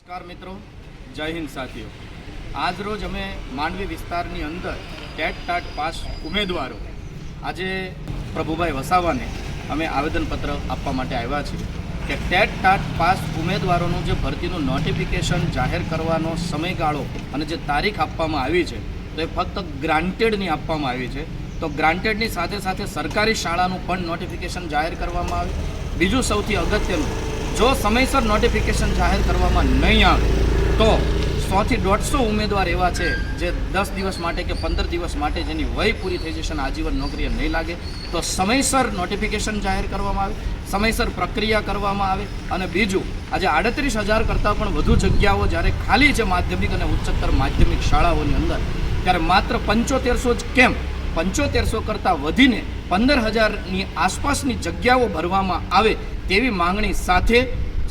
નમસ્કાર મિત્રો, જય હિન્દ સાથીઓ। આજ રોજ અમે માંડવી વિસ્તારની અંદર ટેટ ટાટ પાસ ઉમેદવારો આજે પ્રભુભાઈ વસાવાને અમે આવેદનપત્ર આપવા માટે આવ્યા છીએ કે ટેટ ટાટ પાસ ઉમેદવારોનું જે ભરતીનું નોટિફિકેશન જાહેર કરવાનો સમયગાળો અને જે તારીખ આપવામાં આવી છે તો એ ફક્ત ગ્રાન્ટેડની આપવામાં આવી છે। તો ગ્રાન્ટેડની સાથે સાથે સરકારી શાળાનું પણ નોટિફિકેશન જાહેર કરવામાં આવે। બીજું સૌથી અગત્યનું, જો સમયસર નોટિફિકેશન જાહેર કરવામાં નહીં આવે તો 100 થી 150 ઉમેદવાર એવા છે જે 10 દિવસ માટે કે 15 દિવસ માટે જેની વય પૂરી થઈ જશે અને આજીવન નોકરીએ નહીં લાગે। તો સમયસર નોટિફિકેશન જાહેર કરવામાં આવે, સમયસર પ્રક્રિયા કરવામાં આવે। અને બીજું, આજે 38,000 કરતાં પણ વધુ જગ્યાઓ જ્યારે ખાલી છે માધ્યમિક અને ઉચ્ચતર માધ્યમિક શાળાઓની અંદર, ત્યારે માત્ર 7500 જ કેમ 7500 કરતાં વધીને 15,000ની આસપાસની જગ્યાઓ ભરવામાં આવે તેવી માંગણી સાથે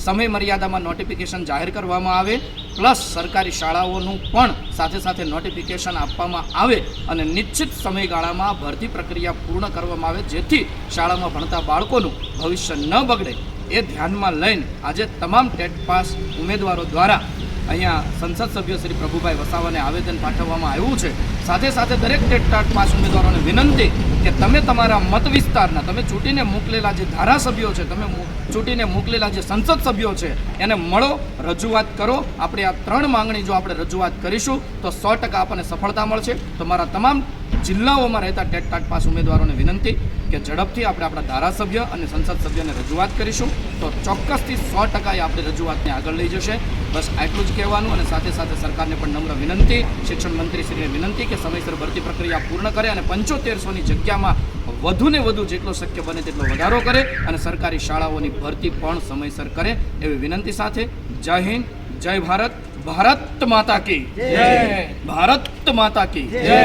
સમય મર્યાદામાં નોટિફિકેશન જાહેર કરવામાં આવે, પ્લસ સરકારી શાળાઓનું પણ સાથે સાથે નોટિફિકેશન આપવામાં આવે અને નિશ્ચિત સમયગાળામાં ભરતી પ્રક્રિયા પૂર્ણ કરવામાં આવે, જેથી શાળામાં ભણતા બાળકોનું ભવિષ્ય ન બગડે। એ ધ્યાનમાં લઈને આજે તમામ ટેટ પાસ ઉમેદવારો દ્વારા અહીંયા સંસદ સભ્ય શ્રી પ્રભુભાઈ વસાવાને આવેદન પાઠવવામાં આવ્યું છે। સાથે સાથે દરેક ટેટ ટાટ પાસ ઉમેદવારોને વિનંતી કે તમે તમારા મત વિસ્તારના, તમે ચૂંટીને મોકલેલા જે ધારાસભ્યો છે, તમે ચૂંટીને મોકલેલા જે સંસદ સભ્યો છે એને મળો, રજૂઆત કરો। આપણે આ 3 માંગણી જો આપણે રજૂઆત કરીશું તો 100% આપણને સફળતા મળશે। તો મારા તમામ જિલ્લાઓમાં રહેતા ટેટ ટાટ પાસ ઉમેદવારોને વિનંતી કે ઝડપથી આપણે આપણા ધારાસભ્ય અને સંસદ સભ્યને રજૂઆત કરીશું તો ચોક્કસથી 100% આપણે રજૂઆતને આગળ લઈ જશે। બસ આટલું જ કહેવાનું અને સાથે સાથે સરકારને પણ નમ્ર વિનંતી, શિક્ષણ મંત્રીશ્રીને વિનંતી કે સમયસર ભરતી પ્રક્રિયા પૂર્ણ કરે અને 7500ની જગ્યામાં વધુને વધુ જેટલો શક્ય બને તેટલો વધારો કરે અને સરકારી શાળાઓની ભરતી પણ સમયસર કરે એવી વિનંતી સાથે જય હિન્દ, જય ભારત, ભારત માતા કી જય, ભારત માતા કી જય।